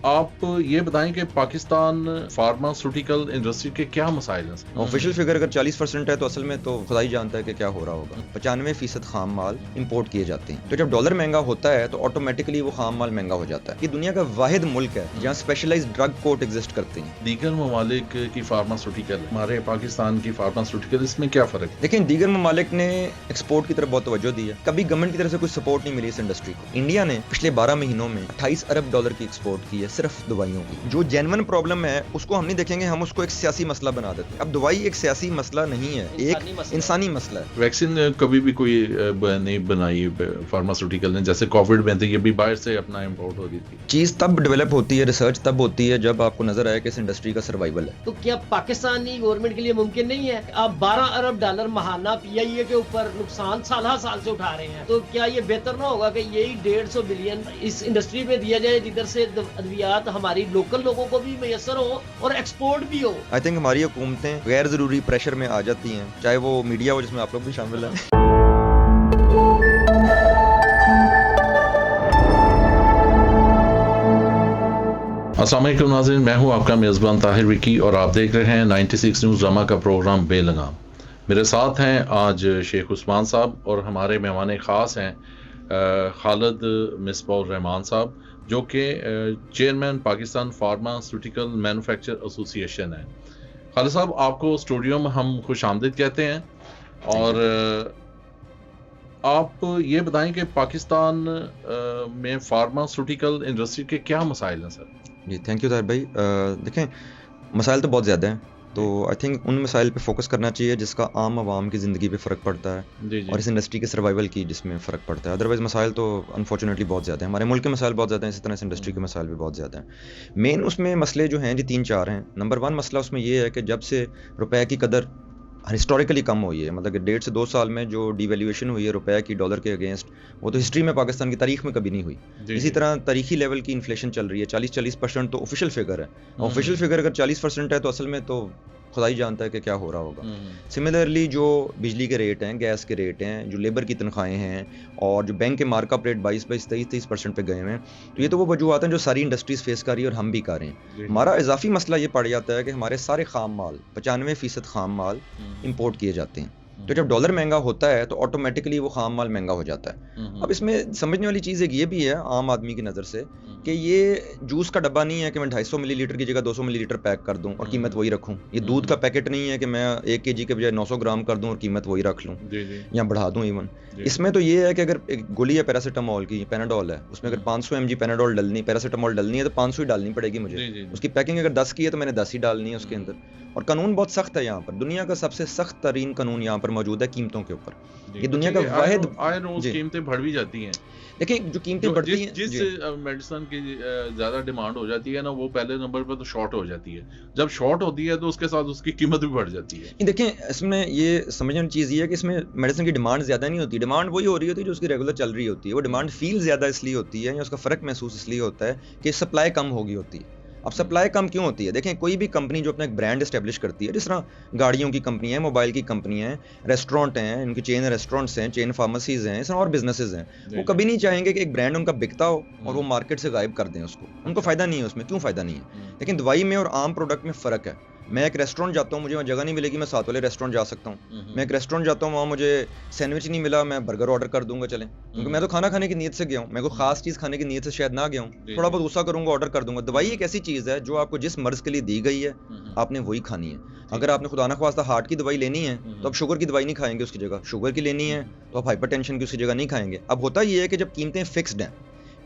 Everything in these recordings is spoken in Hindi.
आप ये बताएं कि पाकिस्तान फार्मास्यूटिकल इंडस्ट्री के क्या मसाइल हैं? ऑफिशियल फिगर अगर 40% है तो असल में तो खुदा ही जानता है कि क्या हो रहा होगा। 95% खाम माल इंपोर्ट किए जाते हैं, तो जब डॉलर महंगा होता है तो ऑटोमेटिकली वो खाम माल महंगा हो जाता है। ये दुनिया का वाहिद मुल्क है जहाँ स्पेशलाइज्ड ड्रग कोर्ट एग्जिस्ट करते हैं। दीगर ममालिक की फार्मास्यूटिकल, हमारे पाकिस्तान की फार्मास्यूटिकल, इसमें क्या फर्क है? लेकिन दीगर ममालिक ने एक्सपोर्ट की तरफ बहुत तवज्जो दी है। कभी गवर्नमेंट की तरफ से कोई सपोर्ट नहीं मिली इस इंडस्ट्री को। इंडिया ने पिछले 12 महीनों में 28 अरब डॉलर की एक्सपोर्ट की है सिर्फ दवाइयों की। जो जेन्युइन प्रॉब्लम है उसको हम नहीं देखेंगे, हम उसको एक सियासी मसला बना देते हैं। अब दवाई एक सियासी मसला नहीं है, एक इंसानी मसला है। वैक्सीन कभी भी कोई नहीं बनाई फार्मास्यूटिकल ने, जैसे कोविड में थी, ये भी बाहर से अपना इंपोर्ट हो रही थी। चीज तब डेवलप होती है, रिसर्च तब होती है जब आपको नजर आए कि इस इंडस्ट्री का सर्वाइवल है। तो क्या पाकिस्तानी गवर्नमेंट के लिए मुमकिन नहीं है? आप 12 अरब डॉलर महाना पीआईए के ऊपर नुकसान साल से उठा रहे हैं, तो क्या ये बेहतर ना होगा कि यही 150 बिलियन इस इंडस्ट्री में दिया जाए जिधर से अद्वियात हमारी लोकल लोगों को भी मैसर हो और एक्सपोर्ट भी हो? आई थिंक हमारी हुकूमतें गैर जरूरी प्रेशर में आ जाती हैं, चाहे वो मीडिया हो जिसमें आप लोग भी शामिल हैं। अस्सलाम वालेकुम नाज़रीन, मैं हूं आपका मेज़बान ताहिर विकी और आप देख रहे हैं 96 न्यूज़ जामा का प्रोग्राम बेलगाम। मेरे साथ हैं आज शेख उस्मान साहब और हमारे मेहमान ख़ास हैं खालिद मिसबाह रहमान साहब, जो कि chairman Pakistan pharmaceutical manufacture association है। खालिद साहब, आपको स्टूडियो में हम खुशामदीद कहते हैं और आप ये बताएं कि पाकिस्तान में फार्मास्यूटिकल इंडस्ट्री के क्या मसाइल हैं सर? जी, थैंक यू ताहिर भाई। देखें, मसाइल तो बहुत ज़्यादा हैं, तो आई थिंक उन मसाइल पे फोकस करना चाहिए जिसका आम आवाम की ज़िंदगी पे फ़र्क पड़ता है जी जी। और इस इंडस्ट्री के सर्वाइवल की जिसमें फ़र्क पड़ता है। अदरवाइज़ मसाइल तो अनफॉर्चुनेटली बहुत ज़्यादा हैं, हमारे मुल्क के मसाइल बहुत ज़्यादा हैं, इसी तरह इस इंडस्ट्री के मसाइल भी बहुत ज़्यादा हैं। मेन उसमें मसले जो हैं जी 3-4 हैं। नंबर 1 मसला उसमें ये है कि जब से रुपए की कदर हिस्टोरिकली कम हुई है, मतलब कि 1.5 से 2 साल में जो डिवैल्यूएशन हुई है रुपए की डॉलर के अगेंस्ट, वो तो हिस्ट्री में पाकिस्तान की तारीख में कभी नहीं हुई। इसी तरह तारीखी लेवल की इन्फ्लेशन चल रही है, 40% तो ऑफिशियल फिगर है। ऑफिशियल फिगर अगर 40% है तो असल में तो खुदा ही जानता है कि क्या हो रहा होगा। सिमिलरली जो बिजली के रेट हैं, गैस के रेट हैं, जो लेबर की तनख्वाहें हैं और जो बैंक के मार्कअप रेट 22-23% पे गए हुए हैं, तो ये तो वो वजूहत हैं जो सारी इंडस्ट्रीज फेस कर रही है और हम भी कर रहे हैं। हमारा इजाफी मसला ये पड़ जाता है कि हमारे सारे खाम माल 95% खाम माल इंपोर्ट किए जाते हैं, तो जब डॉलर महंगा होता है तो ऑटोमेटिकली वो खाम माल महंगा हो जाता है। अब इसमें समझने वाली चीज़ एक ये भी है आम आदमी की नज़र से कि ये जूस का डब्बा नहीं है कि मैं 250 मिलीलीटर की जगह 200 मिलीलीटर पैक कर दूं और कीमत वही रखूं। ये दूध का पैकेट नहीं है कि मैं 1 केजी के बजाय 900 ग्राम कर दूं और कीमत वही रख लूं या बढ़ा दूं इवन। इसमें तो ये है कि अगर एक गोली है पैरासीटामोल की, पैनाडोल है, उसमें अगर 500 mg पैनाडोल डालनी, पैरासीटामोल डालनी है तो 500 ही डालनी पड़ेगी मुझे। उसकी पैकिंग अगर 10 की है तो मैंने 10 ही डालनी है उसके अंदर। और कानून बहुत सख्त है यहाँ पर, दुनिया का सबसे सख्त तरीन कानून यहाँ पर मौजूद है कीमतों के ऊपर। ये दुनिया का वाहिद कीमतें बढ़ भी जाती हैं। देखिए, जो कीमतें बढ़ती हैं, जिस मेडिसिन की ज़्यादा डिमांड हो जाती है ना, वो पहले नंबर पर तो शॉर्ट हो जाती है। जब शॉर्ट होती है तो उसके साथ उसकी कीमत भी बढ़ जाती है। देखिए, इसमें ये समझने वाली चीज़ ये है कि इसमें मेडिसिन की डिमांड ज़्यादा नहीं होती, डिमांड वही हो रही होती है जो उसकी रेगुलर चल रही होती है। वो डिमांड फील ज़्यादा इसलिए होती है या उसका फ़र्क महसूस इसलिए होता है कि सप्लाई कम हो गई होती है। अब सप्लाई कम क्यों होती है? देखें, कोई भी कंपनी जो अपना एक ब्रांड एस्टेब्लिश करती है, जिस तरह गाड़ियों की कंपनी है, मोबाइल की कंपनी है, रेस्टोरेंट हैं, इनकी चेन रेस्टोरेंट्स हैं, चेन फार्मेसीज हैं, इस तरह और बिजनेसेस हैं, वो कभी नहीं चाहेंगे कि एक ब्रांड उनका बिकता हो और वो मार्केट से गायब कर दें उसको। उनको फ़ायदा नहीं है उसमें। क्यों फ़ायदा नहीं है? लेकिन दवाई में और आम प्रोडक्ट में फ़र्क है। मैं एक रेस्टोरेंट जाता हूँ, मुझे वहाँ जगह नहीं मिलेगी, मैं साथ वाले रेस्टोरेंट जा सकता हूँ। मैं एक रेस्टोरेंट जाता हूँ, वहाँ मुझे सैंडविच नहीं मिला, मैं बर्गर ऑर्डर कर दूंगा, चलें, क्योंकि मैं तो खाना खाने की नीयत से गया हूँ, मैं कोई खास चीज़ खाने की नीयत से शायद ना गया हूँ, थोड़ा बहुत गुस्सा करूँगा, ऑर्डर कर दूंगा। दवाई एक ऐसी चीज़ है जो आपको जिस मर्ज के लिए दी गई है आपने वही खानी है। अगर आपने खुदा ना ख्वास्ता हार्ट की दवाई लेनी है तो आप शुगर की दवाई नहीं खाएंगे उसकी जगह, शुगर की लेनी है तो आप हाइपरटेंशन की उसकी जगह नहीं खाएंगे। अब होता ये है कि जब कीमतें फिक्स्ड हैं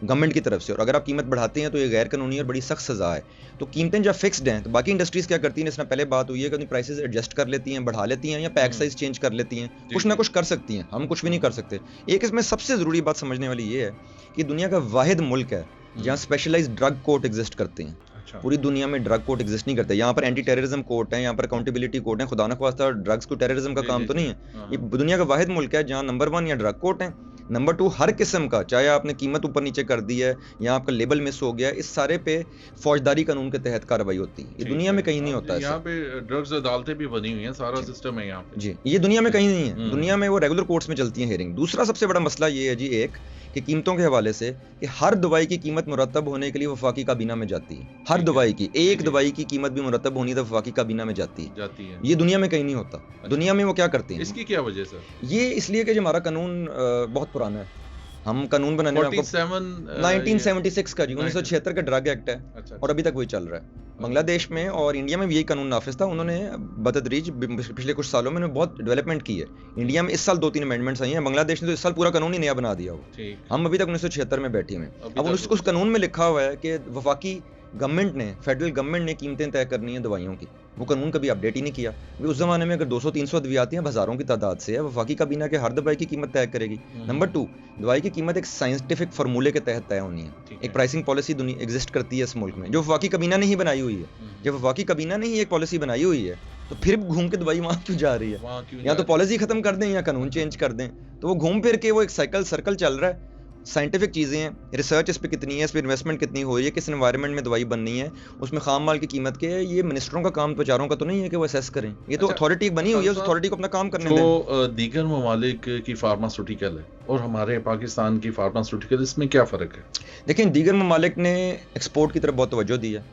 गवर्नमेंट की तरफ से और अगर आप कीमत बढ़ाते हैं तो ये गैर कानूनी और बड़ी सख्त सज़ा है। तो कीमतें जब फिक्स्ड हैं तो बाकी इंडस्ट्रीज़ क्या करती हैं, इसमें पहले बात हुई है कि अपनी प्राइसेस एडजस्ट कर लेती हैं, बढ़ा लेती हैं या पैक साइज चेंज कर लेती हैं, कुछ ना कुछ कर सकती हैं, हम कुछ भी नहीं कर सकते। एक इसमें सबसे ज़रूरी बात समझने वाली ये है कि दुनिया का वाहिद मुल्क है जहाँ स्पेशलाइज्ड ड्रग कोर्ट एग्जिस्ट करते हैं। पूरी दुनिया में ड्रग कोर्ट एग्जिस्ट नहीं करते। यहाँ पर एंटी टेररिज्म कोर्ट है, यहाँ पर अकाउंटेबिलिटी कोर्ट है। खुदा न ख्वास्ता ड्रग्स को टेररिज्म का काम तो नहीं है। ये दुनिया का वाहिद मुल्क है जहाँ नंबर 1 या ड्रग कोर्ट है, नंबर 2 हर किस्म का, चाहे आपने कीमत ऊपर नीचे कर दी है या आपका लेबल मिस हो गया, इस सारे पे फौजदारी कानून के तहत कार्रवाई होती है। ये दुनिया में कहीं नहीं होता है। यहाँ पे ड्रग्स अदालतें भी बनी हुई हैं, सारा सिस्टम है यहाँ पे। जी, ये दुनिया में कहीं नहीं है। दुनिया में वो रेगुलर कोर्ट्स में चलती हैं हेयरिंग। दूसरा सबसे बड़ा मसला ये है जी, एक कि कीमतों के हवाले से कि हर दवाई की कीमत मुरतब होने के लिए वफाकी काबीना में जाती है। हर ठीक है। दवाई की, एक जी। दवाई की कीमत भी मुरतब होनी तो वफाकी काबीना में जाती है। जाती है। ये दुनिया में कहीं नहीं होता। दुनिया में वो क्या करते हैं, इसकी क्या वजह सर? ये इसलिए कि जो हमारा कानून बहुत पुराना है। हम कानून बनाने में आपको 1976 का जी, 1976 का ड्रग एक्ट है अच्छा, और अभी तक वही चल रहा है। बांग्लादेश में और इंडिया में भी यही कानून नाफिज था। उन्होंने बतदरीज पिछले कुछ सालों में उन्होंने बहुत डेवलपमेंट की है। इंडिया में इस साल 2-3 अमेंडमेंट्स आई हैं, बांग्लादेश ने तो इस साल पूरा कानून ही नया बना दिया हो। ठीक। हम अभी तक 1976 में बैठे हुए हैं। अभी अब तक उस कानून में लिखा हुआ है कि वफाकी गवर्नमेंट ने, फेडरल गवर्नमेंट ने कीमतें तय करनी है दवाइयों की। वो कानून कभी अपडेट ही नहीं किया। उस जमाने में अगर 200-300 अद्वियात हैं, हजारों की तादाद से है, वफाकी काबीना के हर दवाई की कीमत तय करेगी। नंबर 2, दवाई की कीमत एक साइंटिफिक फार्मूले के तहत तय होनी है। ठीक है। एक प्राइसिंग पॉलिसी दुनिया एग्जिस्ट करती है इस मुल्क में, जो वफाकी काबीना ने ही बनाई हुई है। जब वफाकी काबीना ने ही एक पॉलिसी बनाई हुई है, तो फिर घूम के दवाई वहां क्यों जा रही है? वहाँ क्यों या तो जा- पॉलिसी खत्म कर दें या कानून चेंज कर दें। तो वो घूम फिर के वो एक सर्कल चल रहा है। साइंटिफिक चीज़ें हैं, रिसर्च इस पे कितनी है, इस पे इन्वेस्टमेंट कितनी हो रही है, किस एनवायरनमेंट में दवाई बननी है, उसमें खाम माल की कीमत क्या है, ये मिनिस्टरों का काम, प्रचारों का तो नहीं है कि वो असेस करें। ये तो अच्छा, अथॉरिटी बनी हुई है, उस साहब, अथॉरिटी को अपना काम करने दें। जो दीगर ममालिक की फार्मास्यूटिकल है और हमारे पाकिस्तान की फार्मास्यूटिकल, इसमें क्या फ़र्क है? देखें, दीगर ममालिक ने एक्सपोर्ट की तरफ बहुत तवज्जो दी है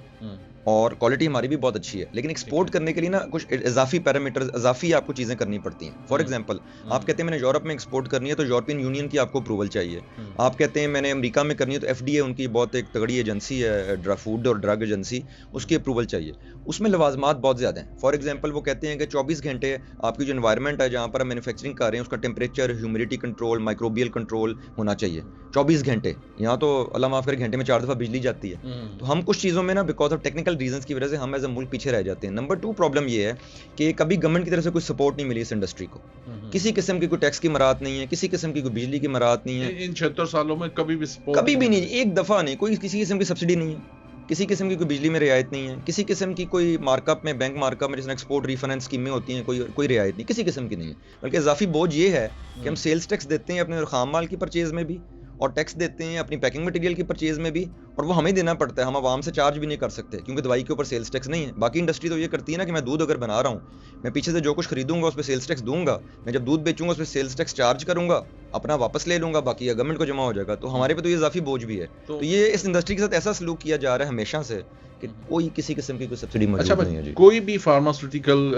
और क्वालिटी हमारी भी बहुत अच्छी है, लेकिन एक्सपोर्ट करने के लिए ना कुछ इजाफी पैरामीटर, इजाफी आपको चीज़ें करनी पड़ती हैं। फॉर एग्जांपल, आप कहते हैं मैंने यूरोप में एक्सपोर्ट करनी है तो यूरोपियन यूनियन की आपको अप्रूवल चाहिए। आप कहते हैं मैंने अमेरिका में करनी है तो FDA उनकी बहुत एक तगड़ी एजेंसी है, फूड और ड्रग एजेंसी, उसकी अप्रूवल चाहिए। उसमें लवाजमात बहुत ज़्यादा हैं। फॉर एग्जांपल, वो कहते हैं कि 24 घंटे आपकी जो एनवायरनमेंट है जहाँ पर हम मैन्युफैक्चरिंग कर रहे हैं, उसका temperature, humidity control, microbial control होना चाहिए 24 घंटे। यहाँ तो अल्लाह माफ़ करे घंटे में 4 दफ़ा बिजली जाती है। तो हम कुछ चीज़ों में ना बिकॉज ऑफ टेक्निकल रीजंस की वजह से हम एज अ मुल्क पीछे रह जाते हैं। नंबर 2 प्रॉब्लम ये है कि कभी गवर्नमेंट की तरफ से कोई सपोर्ट नहीं मिली इस इंडस्ट्री को। किसी किस्म की कोई टैक्स की मराहत नहीं है, किसी किस्म की कोई बिजली की मराहत नहीं है। इन 76 सालों में कभी भी support कभी भी नहीं, एक दफ़ा नहीं, कोई किसी किस्म की सब्सिडी नहीं है, किसी किस्म की कोई बिजली में रियायत नहीं है, किसी किस्म की कोई मार्कअप में, बैंक मार्कअप में जिसमें एक्सपोर्ट रीफाइनेंस स्कीमें होती हैं, कोई रियायत नहीं, किसी किस्म की नहीं है। बल्कि इजाफी बोझ ये है कि हम सेल्स टैक्स देते हैं अपने खाम माल की परचेज में भी, और टैक्स देते हैं अपनी पैकिंग मटेरियल की परचेज में भी, और वो हमें देना पड़ता है। हम आवाम से चार्ज भी नहीं कर सकते क्योंकि दवाई के ऊपर सेल्स टैक्स नहीं है। बाकी इंडस्ट्री तो ये करती है ना कि मैं दूध अगर बना रहा हूँ, मैं पीछे से जो कुछ खरीदूंगा उस पर सेल्स टैक्स दूंगा, मैं जब दूध बेचूंगा उस पर सेल्स टैक्स चार्ज करूंगा, अपना वापस ले लूंगा, बाकी गवर्नमेंट को जमा हो जाएगा। तो हमारे पे तो ये इजाफी बोझ भी है। तो ये इस इंडस्ट्री के साथ ऐसा सलूक किया जा रहा है हमेशा से कि कोई किसी किस्म की कोई सब्सिडी मौजूद अच्छा, नहीं है जी। कोई भी फार्मास्यूटिकल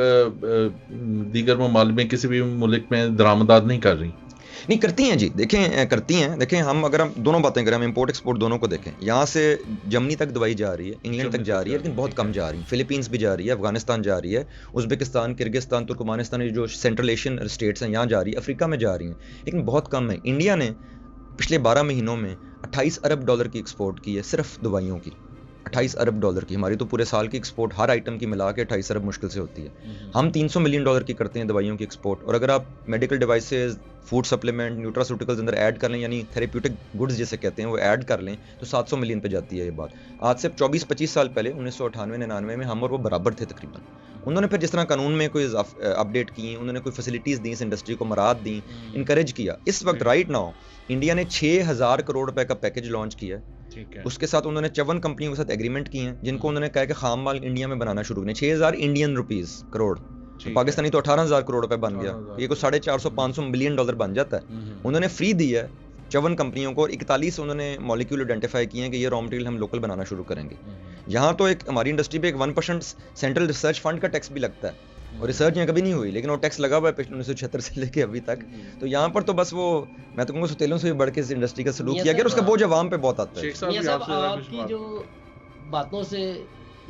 दीगर ममालिक में किसी भी मुल्क में दरामदाद नहीं कर रही? नहीं, करती हैं जी, देखें करती हैं। देखें, हम अगर हम दोनों बातें करें, हम इंपोर्ट एक्सपोर्ट दोनों को देखें, यहाँ से जर्मनी तक दवाई जा रही है, इंग्लैंड तक जा रही है, लेकिन बहुत कम जा रही है। फिलीपींस भी जा रही है, अफगानिस्तान जा रही है, उज़्बेकिस्तान, किर्गिस्तान, तुर्कमानिस्तान, ये जो सेंट्रल एशियन स्टेट्स हैं यहाँ जा रही है, अफ्रीका में जा रही हैं, लेकिन बहुत कम है। इंडिया ने पिछले 12 महीनों में 28 अरब डॉलर की एक्सपोर्ट की है सिर्फ दवाइयों की। 28 अरब डॉलर की। हमारी तो पूरे साल की एक्सपोर्ट हर आइटम की मिला के 28 अरब मुश्किल से होती है। हम 300 मिलियन डॉलर की करते हैं दवाइयों की एक्सपोर्ट। और अगर आप medical devices, food supplement, nutraceuticals अंदर ऐड कर लें, यानी थेरेप्यूटिक गुड्स जिसे कहते हैं, वो ऐड कर लें तो 700 मिलियन पे जाती है ये बात। आज से 24-25 साल पहले 1998-99 में हम और वो बराबर थे तकरीबन। उन्होंने फिर जिस तरह कानून में कोई अपडेट किए, उन्होंने कोई फैसिलिटीज़ दी इस इंडस्ट्री को, मराहत दी, इनकरेज किया। इस वक्त राइट नाउ इंडिया ने 6000 करोड़ रुपए का पैकेज लॉन्च किया है। उसके साथ उन्होंने 54 कंपनियों के साथ एग्रीमेंट किए हैं जिनको उन्होंने कहा कि खाम माल इंडिया में बनाना शुरू करें। 6000 इंडियन रुपीस करोड़, पाकिस्तानी तो 18,000 करोड़ रुपए बन गया, ये कुछ 450-500 मिलियन डॉलर बन जाता है। उन्होंने फ्री दी है 54 कंपनियों को, और 41 उन्होंने मॉलिक्यूल आइडेंटिफाई किए हैं कि ये रॉ मटेरियल हम लोकल बनाना शुरू करेंगे। यहाँ तो एक हमारी इंडस्ट्री पे एक 1% सेंट्रल रिसर्च फंड का टैक्स भी लगता है, और रिसर्च यहाँ कभी नहीं हुई, लेकिन वो टैक्स लगा हुआ है 1976 से लेके अभी तक। तो यहाँ पर तो बस वो, मैं तो कहूँगा सुतेलों से भी बढ़ के इस इंडस्ट्री का सलूक किया गया, उसका बोझ अवाम पे बहुत आता है। ये सब आपकी जो बातों से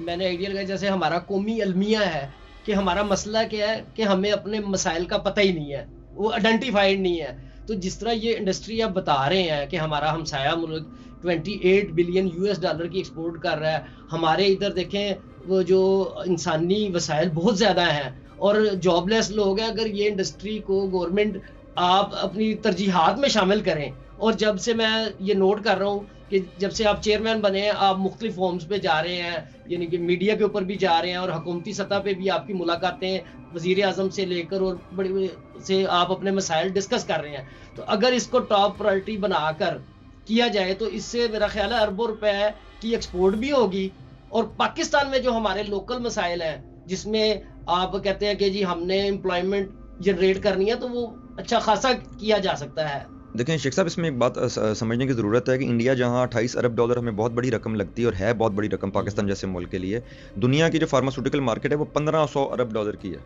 मैंने आइडिया लगाया, जैसे हमारा कौमी अलमिया है कि हमारा मसला क्या है कि हमें अपने मसाइल का पता ही नहीं है, वो आइडेंटिफाइड नहीं है। तो जिस तरह ये इंडस्ट्री आप बता रहे हैं कि हमारा हमसाया मुल्क 28 बिलियन US डॉलर की एक्सपोर्ट कर रहा है, हमारे इधर देखें वो जो इंसानी वसाइल बहुत ज़्यादा हैं और जॉबलेस लोग हैं। अगर ये इंडस्ट्री को गवर्नमेंट आप अपनी तरजीहात में शामिल करें, और जब से मैं ये नोट कर रहा हूँ कि जब से आप चेयरमैन बने हैं, आप मुख्तलिफ फॉर्म्स पे जा रहे हैं, यानी कि मीडिया के ऊपर भी जा रहे हैं और हुकूमती सतह पे भी आपकी मुलाकातें वज़ीर आज़म से लेकर और बड़े से आप अपने मसाइल डिस्कस कर रहे हैं। तो अगर इसको टॉप प्रायोरिटी बनाकर किया जाए तो इससे मेरा ख्याल है अरबों रुपए की एक्सपोर्ट भी होगी, और पाकिस्तान में जो हमारे लोकल मसाइल हैं जिसमें आप कहते हैं कि जी हमने एम्प्लॉयमेंट जनरेट करनी है, तो वो अच्छा खासा किया जा सकता है। देखें शेख साहब, इसमें एक बात समझने की ज़रूरत है कि इंडिया जहां $28 अरब हमें बहुत बड़ी रकम लगती है, और है बहुत बड़ी रकम पाकिस्तान जैसे मुल्क के लिए, दुनिया की जो फार्मास्यूटिकल मार्केट है वो $1500 अरब की है।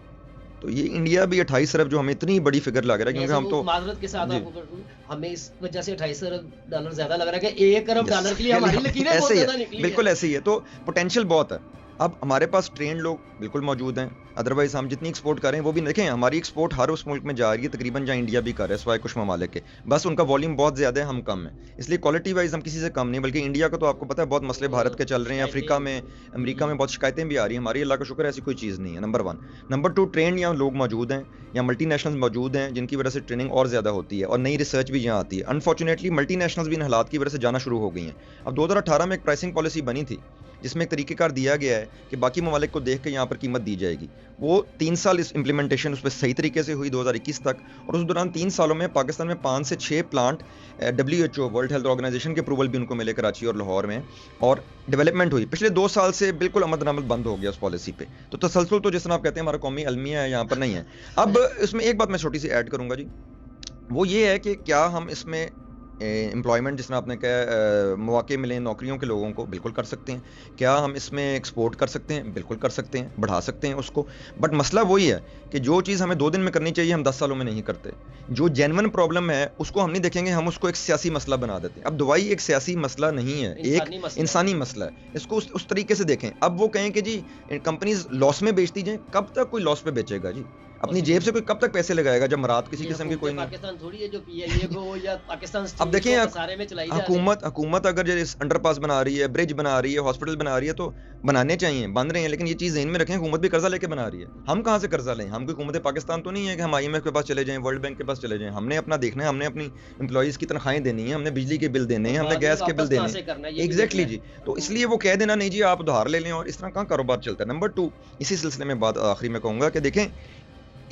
तो ये इंडिया भी 28 अरब जो हमें इतनी बड़ी फिगर लग रहा है, क्योंकि हम तो माजरत के साथ जी। आपको हमें इस वजह से $28 अरब ज्यादा लग रहा है कि $1 अरब के लिए हमारी लकीरें बहुत ऐसे ही ज्यादा है, निकली बिल्कुल हैं। ऐसे ही है। तो पोटेंशियल बहुत है। अब हमारे पास ट्रेंड लोग बिल्कुल मौजूद हैं, अदरवाइज हम जितनी एक्सपोर्ट कर रहे हैं वो भी देखें, हमारी एक्सपोर्ट हर उस मुल्क में जा रही है तकरीबन जहाँ इंडिया भी कर रहा है, सिवाय कुछ ममालिक के। बस उनका वॉल्यूम बहुत ज़्यादा है, हम कम है, इसलिए क्वालिटी वाइज हम किसी से कम नहीं। बल्कि इंडिया का तो आपको पता है बहुत मसले भारत के चल रहे हैं, अफ्रीका में, अमेरिका में बहुत शिकायतें भी आ रही हैं। हमारी अल्लाह का शुक्र है ऐसी कोई चीज़ नहीं है, नंबर 1। नंबर 2, ट्रेंड यहाँ लोग मौजूद हैं, या मल्टीनेशनल्स मौजूद हैं, जिनकी वजह से ट्रेनिंग और ज़्यादा होती है और नई रिसर्च भी यहाँ आती है। अनफॉर्चुनेटली मल्टीनेशनल्स भी इन हालात की वजह से जाना शुरू हो गई हैं। अब 2018 में एक प्राइसिंग पॉलिसी बनी थी जिसमें एक तरीक़ेकार दिया गया है कि बाकी ममालिक को देख के यहाँ पर कीमत दी जाएगी। वो 3 साल इस इम्प्लीमेंटेशन उस पर सही तरीके से हुई 2021 तक, और उस दौरान 3 सालों में पाकिस्तान में 5 से 6 plant WHO world health organization के अप्रूवल भी उनको मिले कराची और लाहौर में, और डेवलपमेंट हुई। पिछले 2 साल से बिल्कुल अमल दरामद बंद हो गया उस पॉलिसी पे। तो तसलसल तो जिस तरह आप कहते हैं हमारा कौमी अलमिया है, यहाँ पर नहीं है। अब इसमें एक बात मैं छोटी सी ऐड करूँगा जी, वो ये है कि क्या हम इसमें एम्प्लॉयमेंट, जिस तरह आपने कहा मौके मिले नौकरियों के लोगों को, बिल्कुल कर सकते हैं। क्या हम इसमें एक्सपोर्ट कर सकते हैं? बिल्कुल कर सकते हैं, बढ़ा सकते हैं उसको। बट मसला वही है कि जो चीज़ हमें 2 दिन में करनी चाहिए हम 10 सालों में नहीं करते। जो जेन्युइन प्रॉब्लम है उसको हम नहीं देखेंगे, हम उसको एक सियासी मसला बना देते हैं। अब दवाई एक सियासी मसला नहीं है, एक इंसानी मसला है। इसको उस तरीके से देखें। अब वो कहें कि जी कंपनीज लॉस में बेचती जाएं, कब तक कोई लॉस पे बेचेगा जी? अपनी जेब से कोई कब तक पैसे लगाएगा जब मराद किसी किस्म की कोई नहीं। पाकिस्तान थोड़ी है जो PIA को या पाकिस्तान अब देखिए सारे में चलाई जा रही है। हुकूमत अगर जैसे अंडरपास बना रही है, ब्रिज बना रही है, हॉस्पिटल बना रही है, तो बनाने चाहिए, बन रहे हैं, लेकिन ये चीज़ ज़हन में रखें, हुकूमत भी कर्जा लेके बना रही है। हम कहाँ से कर्जा लें? हम कोई हुकूमत पाकिस्तान तो नहीं है कि हम IMF के पास चले जाएं, वर्ल्ड बैंक के पास चले जाएं। हमने अपना देखना है, हमने अपनी एम्प्लॉइज़ की तनख्वाहें देनी है, हमने बिजली के बिल देने हैं, हमने गैस के बिल देने हैं। एग्जैक्टली जी। तो इसलिए वो कह देना नहीं जी आप उधार ले लें और इस तरह कहाँ कारोबार चलता है। नंबर 2, इसी सिलसिले में बात आखिरी में कहूँगा कि देखें,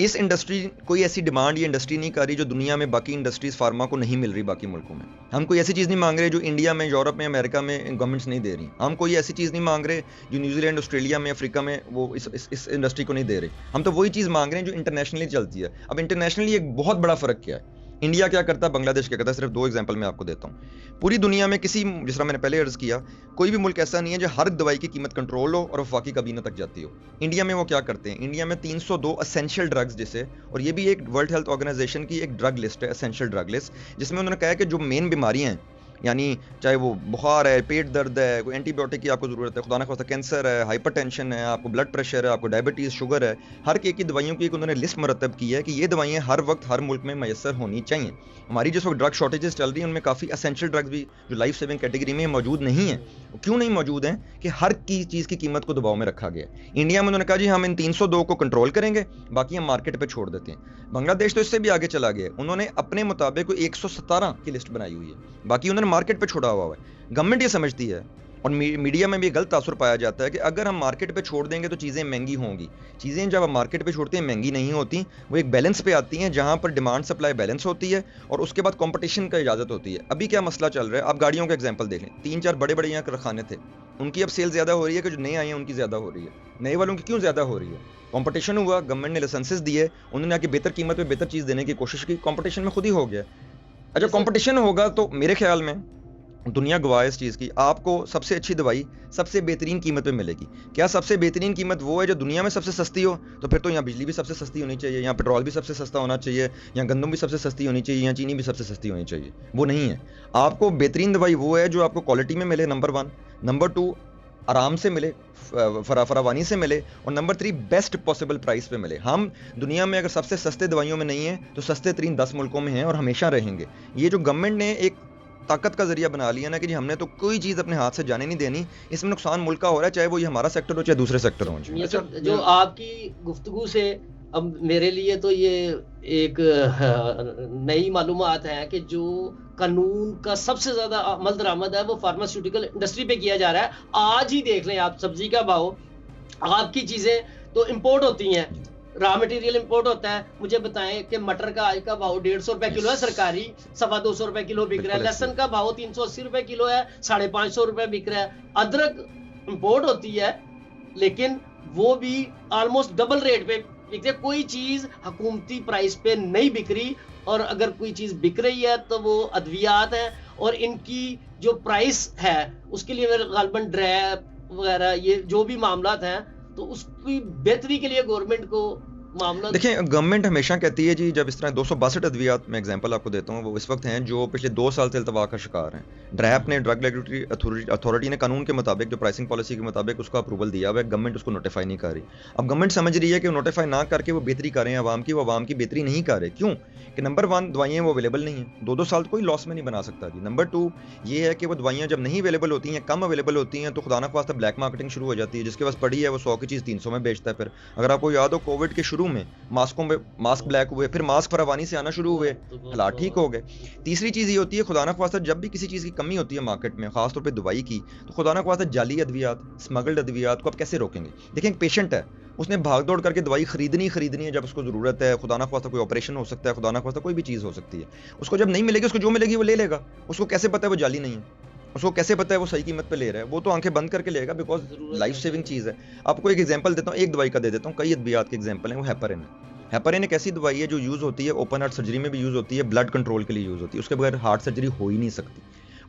इस इंडस्ट्री कोई ऐसी डिमांड ये इंडस्ट्री नहीं कर रही जो दुनिया में बाकी इंडस्ट्रीज फार्मा को नहीं मिल रही बाकी मुल्कों में। हम कोई ऐसी चीज़ नहीं मांग रहे जो इंडिया में, यूरोप में, अमेरिका में गवर्नमेंट्स नहीं दे रही। हम कोई ऐसी चीज़ नहीं मांग रहे जो न्यूजीलैंड, ऑस्ट्रेलिया में, अफ्रीका में वो इस इंडस्ट्री को नहीं दे रहे। हम तो वही चीज़ मांग रहे हैं जो इंटरनेशनली चलती है। अब इंटरनेशनली एक बहुत बड़ा फ़र्क क्या है, इंडिया क्या करता है, बांग्लादेश क्या करता है। सिर्फ 2 एग्जांपल मैं आपको देता हूँ। पूरी दुनिया में किसी, जिस तरह मैंने पहले अर्ज किया, कोई भी मुल्क ऐसा नहीं है जो हर दवाई की कीमत कंट्रोल हो और वफाकी काबीना तक जाती हो। इंडिया में वो क्या करते हैं, इंडिया में 302 एसेंशियल ड्रग्स जिसे, और ये भी एक वर्ल्ड हेल्थ ऑर्गेनाइजेशन की एक ड्रग लिस्ट है, एसेंशियल ड्रग लिस्ट, जिसमें उन्होंने कहा है कि जो मेन बीमारियाँ हैं, यानी चाहे वो बुखार है, पेट दर्द है, कोई एंटीबायोटिक की आपको ज़रूरत है, खुदा न खास्ता कैंसर है, हाइपरटेंशन है, आपको ब्लड प्रेशर है, आपको डायबिटीज़, शुगर है, हर एक की दवाइयों की एक उन्होंने लिस्ट मरतब की है कि ये दवाइयाँ हर वक्त हर मुल्क में मैसर होनी चाहिए। हमारी जिस वक्त ड्रग शॉर्टेजेस चल रही हैं उनमें काफ़ी एसेंशियल ड्रग्स भी जो लाइफ सेविंग कैटेगरी में मौजूद नहीं है। क्यों नहीं मौजूद हैं? कि हर चीज़ की कीमत को दबाव में रखा गया। इंडिया में उन्होंने कहा जी हम इन 302 को कंट्रोल करेंगे, बाकी हम मार्केट पर छोड़ देते हैं। बांग्लादेश तो इससे भी आगे चला गया, उन्होंने अपने मुताबिक 117 की लिस्ट बनाई हुई है, बाकी उन्होंने मार्केट पर छोड़ा हुआ है। गवर्नमेंट ये समझती है, और मीडिया में भी गलत तासुर पाया जाता है कि अगर हम मार्केट पे छोड़ देंगे तो चीज़ें महंगी होंगी। चीज़ें जब हम मार्केट पे छोड़ते हैं महंगी नहीं होती, वो एक बैलेंस पे आती हैं जहाँ पर डिमांड सप्लाई बैलेंस होती है और उसके बाद कंपटीशन का इजाज़त होती है। अभी क्या मसला चल रहा है, आप गाड़ियों का एग्जांपल देख लें, 3-4 बड़े यहाँ कारखाने थे, उनकी अब सेल ज़्यादा हो रही है कि जो नए आए हैं उनकी ज़्यादा हो रही है। नए वालों की क्यों ज़्यादा हो रही है? कंपटीशन हुआ, गवर्नमेंट ने लाइसेंसेस दिए, उन्होंने आके बेहतर कीमत पे बेहतर चीज़ देने की कोशिश की, कंपटीशन में खुद ही हो गया। अच्छा, कंपटीशन होगा तो मेरे ख्याल में दुनिया गवाह है इस चीज़ की, आपको सबसे अच्छी दवाई सबसे बेहतरीन कीमत पे मिलेगी। क्या सबसे बेहतरीन कीमत वो है जो दुनिया में सबसे सस्ती हो? तो फिर तो यहाँ बिजली भी सबसे सस्ती होनी चाहिए, यहाँ पेट्रोल भी सबसे सस्ता होना चाहिए, यहाँ गंदम भी सबसे सस्ती होनी चाहिए, यहाँ चीनी भी सबसे सस्ती होनी चाहिए। वो नहीं है। आपको बेहतरीन दवाई वो है जो आपको क्वालिटी में मिले, नंबर 1। नंबर 2, आराम से मिले, फरावानी से मिले, और नंबर 3, बेस्ट पॉसिबल प्राइस पे मिले। हम दुनिया में अगर सबसे सस्ते दवाइयों में नहीं है तो सस्ते तरीन 10 मुल्कों में हैं और हमेशा रहेंगे। ये जो गवर्नमेंट ने एक ताकत का जरिया बना लिया ना कि जी हमने तो कोई चीज़ अपने हाथ से जाने नहीं देनी, इसमें नुकसान मुल्क का हो रहा है, चाहे वो ये हमारा सेक्टर हो चाहे दूसरे सेक्टर हो। अच्छा, जो आपकी गुफ्तगू से अब मेरे लिए तो ये एक नई मालूमात है कि जो कानून का सबसे ज्यादा अमल दरामद है वो फार्मास्यूटिकल इंडस्ट्री पे किया जा रहा है। आज ही देख लें आप, सब्जी का भाव, आपकी चीजें तो इंपोर्ट होती हैं, रॉ मटेरियल इंपोर्ट होता है। मुझे बताएं कि मटर का आज का भाव 150 रुपए किलो है सरकारी, 250 रुपए किलो बिक रहा है। लहसुन का भाव 380 रुपए किलो है, 550 रुपए बिक रहा है। अदरक इंपोर्ट होती है लेकिन वो भी ऑलमोस्ट डबल रेट पे बिकती है। कोई चीज हुकूमती प्राइस पे नहीं बिक रही और अगर कोई चीज़ बिक रही है तो वो अद्वियात है, और इनकी जो प्राइस है उसके लिए मेरे गालबन ड्रैप वगैरह ये जो भी मामलात हैं, तो उसकी बेहतरी के लिए गवर्नमेंट को मामला। देखिए, गवर्नमेंट हमेशा कहती है जी, जब इस तरह 262 अद्वियात में एग्जांपल आपको देता हूँ, वो इस वक्त हैं जो पिछले 2 साल से अल्तवा का शिकार हैं। ड्रैप ने, ड्रग रेगुलेटरी अथॉरिटी ने कानून के मुताबिक, जो प्राइसिंग पॉलिसी के मुताबिक उसका अप्रूवल दिया हुआ है, गवर्नमेंट उसको नोटिफाई नहीं कर रही। अब गवर्नमेंट समझ रही है कि वो नोटिफाई ना करके वो बेहतरी कर रहे हैं आवाम की, वो आवाम की बेहतरी नहीं कर रहे। क्यों? कि नंबर 1, दवाइयाँ वो अवेलेबल नहीं है, 2-2 साल कोई लॉस में नहीं बना सकता जी। नंबर 2 ये है कि वो दवाइयाँ जब नहीं अवेलेबल होती हैं, कम अवेलेबल होती हैं, तो खुदा ना ख्वास्ता ब्लैक मार्केटिंग शुरू हो जाती है। जिसके पास पड़ी है वो 100 की चीज़ 300 में बेचता है। फिर अगर आपको याद हो, कोविड के शुरू में मास्क ब्लैक हुए, फिर मास्क फरावानी से आना शुरू हुए, हालात ठीक हो गए। तीसरी चीज़ ये होती है, खुदा ना ख्वास्ता जब भी किसी चीज़ की कमी होती है मार्केट में, खासतौर पे दवाई की, तो खुदा ना ख्वास्ता जाली अद्वियात, स्मगल्ड अद्वियात को आप कैसे रोकेंगे? देखिए, एक पेशेंट है, उसने भाग दौड़ करके दवाई खरीदनी है जब उसको ज़रूरत है। खुदा ना ख्वास्ता कोई ऑपरेशन हो सकता है, खुदा ना ख्वास्ता कोई भी चीज़ हो सकती है। उसको जब नहीं मिलेगी, उसको जो मिलेगी वो ले लेगा। उसको कैसे पता है वो जाली नहीं है? उसको कैसे पता है वो सही कीमत पे ले रहा है? वो तो आंखें बंद करके लेगा, बिकॉज लाइफ सेविंग चीज़ है। आपको एक एग्जांपल देता हूँ, एक दवाई का दे देता हूँ, कई अद्वियात के एग्जांपल हैं। वो हेपरिन है। हेपरिन एक ऐसी दवाई है जो यूज़ होती है ओपन हार्ट सर्जरी में भी यूज़ होती है, ब्लड कंट्रोल के लिए यूज़ होती है। उसके बगैर हार्ट सर्जरी हो ही नहीं सकती।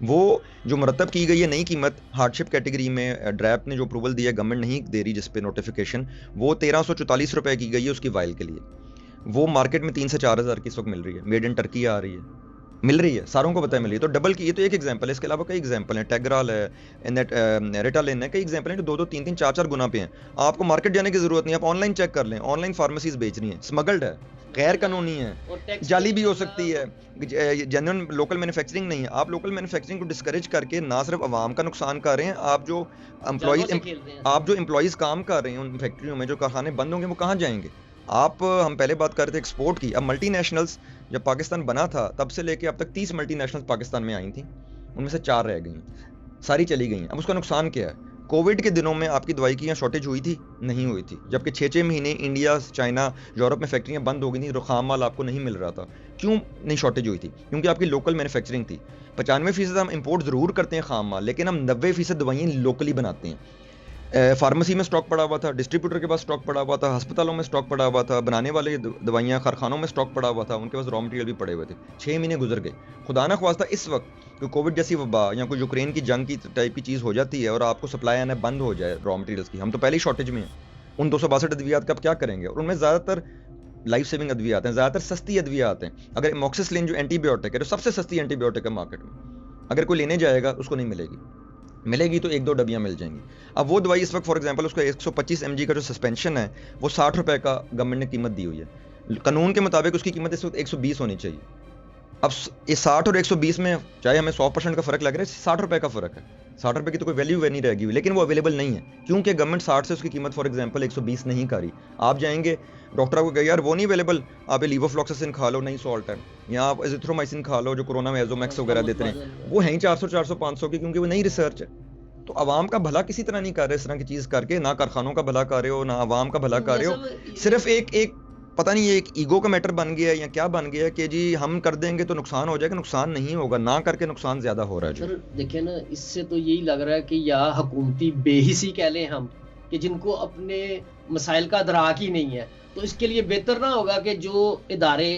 वो जो मुरतब की गई है नई कीमत हार्डशिप कैटेगरी में, ड्रैप ने जो अप्रूवल दिया, गवर्नमेंट नहीं दे रही जिस पे नोटिफिकेशन, वो 1344 रुपए की गई है उसकी वाइल के लिए। वो मार्केट में 3 से 4 हज़ार की इस वक्त मिल रही है। मेड इन टर्की आ रही है, मिल रही है, सारों को पता है मिल रही है। तो डबल की, ये तो एक एग्जांपल है। इसके अलावा कई एग्जांपल हैं, टेग्राल है, रेटालिन है, कई एग्जांपल हैं जो 2-2, 3-3, 4-4 गुना पे हैं। आपको मार्केट जाने की जरूरत नहीं, आप ऑनलाइन चेक कर लें। ऑनलाइन फार्मेसीज बेच रही हैं, स्मगल्ड है, गैर कानूनी है, जाली भी हो सकती है, जेन्युइन लोकल मैन्युफैक्चरिंग नहीं है। आप लोकल मैन्युफैक्चरिंग को डिस्करेज करके ना सिर्फ आवाम का नुकसान कर रहे हैं, आप जो एम्प्लॉइज काम कर रहे हैं उन फैक्ट्रियों में, जो कारखाने बंद होंगे, वो कहाँ जाएंगे? हम पहले बात कर रहे थे एक्सपोर्ट की। अब मल्टीनेशनल्स, जब पाकिस्तान बना था तब से लेके अब तक 30 मल्टीनेशनल्स पाकिस्तान में आई थी, उनमें से 4 रह गई, सारी चली गई। अब उसका नुकसान क्या है? कोविड के दिनों में आपकी दवाई की यहाँ शॉर्टेज हुई थी? नहीं हुई थी। जबकि 6-6 महीने इंडिया, चाइना, यूरोप में फैक्ट्रियाँ बंद हो गई थी, खाम माल आपको नहीं मिल रहा था। क्यों नहीं शॉर्टेज हुई थी? क्योंकि आपकी लोकल मैन्युफैक्चरिंग थी। 95% हम इंपोर्ट ज़रूर करते हैं खाम माल, लेकिन हम 90% दवाइयाँ लोकली बनाते हैं। फार्मेसी में स्टॉक पड़ा हुआ था, डिस्ट्रीब्यूटर के पास स्टॉक पड़ा हुआ था, अस्पतालों में स्टॉक पड़ा हुआ था, बनाने वाले दवाइयाँ कारखानों में स्टॉक पड़ा हुआ था, उनके पास रॉ मटेरियल भी पड़े हुए थे। 6 महीने गुजर गए। खुदा ना ख्वास्ता इस वक्त कोई कोविड जैसी वबा या कोई यूक्रेन की जंग की टाइप की चीज़ हो जाती है और आपको सप्लाई आना बंद हो जाए रॉ मटेरियल्स की, हम तो पहले ही शॉर्टेज में हैं। उन 262 अद्वियात का आप क्या करेंगे? और उनमें ज़्यादातर लाइफ सेविंग अद्वियात हैं, ज़्यादातर सस्ती अद्वियात हैं। अगर एमोक्सिसिलिन जो एंटीबायोटिक है, तो सबसे सस्ती एंटीबायोटिक है मार्केट में, अगर कोई लेने जाएगा उसको नहीं मिलेगी तो 1-2 डबियाँ मिल जाएंगी। अब वो दवाई इस वक्त फॉर एग्जांपल उसका 125 mg का जो सस्पेंशन है वो 60 रुपए का गवर्नमेंट ने कीमत दी हुई है। कानून के मुताबिक उसकी कीमत इस वक्त 120 होनी चाहिए। अब इस 60 और 120 में चाहे हमें 100% का फर्क लग रहा है, 60 रुपए का फर्क है। 60 रुपए की तो कोई वैल्यू नहीं रहेगी, लेकिन वो अवेलेबल नहीं है क्योंकि गवर्नमेंट 60 से उसकी कीमत फॉर एग्जांपल 120 नहीं कर रही। आप जाएंगे डॉक्टर को कहे यार वो नहीं अवेलेबल, आप लीवोफ्लॉक्सासिन खा लो, नहीं सॉल्ट है, या आप एजिथ्रोमाइसिन खा लो जो कोरोना में एजोमैक्स वगैरह देते हैं, वो है ही 400-400-500 की, क्योंकि वो नई रिसर्च है। तो आवाम का भला किसी तरह नहीं कर रहे इस तरह की चीज़ करके, ना कारखानों का भला कर रहे हो, ना आवाम का भला कर रहे हो। सिर्फ एक पता नहीं ये एक ईगो का मैटर बन गया है या क्या बन गया है कि जी हम कर देंगे तो नुकसान हो जाएगा। नुकसान नहीं होगा, ना करके नुकसान ज्यादा हो रहा है। सर देखिए ना, इससे तो यही लग रहा है कि या हुकूमती बेहिसी कह लें हम, कि जिनको अपने मसाइल का अदराक ही नहीं है। तो इसके लिए बेहतर ना होगा कि जो इदारे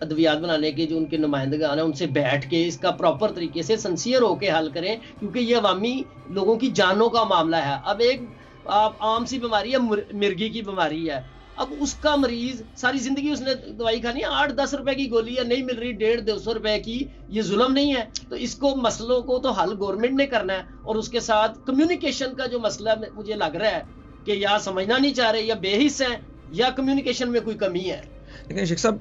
अद्वियात बनाने के जो उनके नुमाइंदगान हैं उनसे बैठ के इसका प्रॉपर तरीके से सिंसियर होकर हल करें, क्योंकि ये अवामी लोगों की जानों का मामला है। अब एक आम सी बीमारी है, मिर्गी की बीमारी है, अब उसका मरीज सारी जिंदगी उसने दवाई खानी है, 8-10 रुपए की गोली है, नहीं मिल रही 150-200 रुपए की, ये जुल्म नहीं है? तो इसको मसलों को तो हल गवर्नमेंट ने करना है, और उसके साथ कम्युनिकेशन का जो मसला मुझे लग रहा है कि या समझना नहीं चाह रहे, या बेहिस हैं, या कम्युनिकेशन में कोई कमी है। लेकिन शेख साहब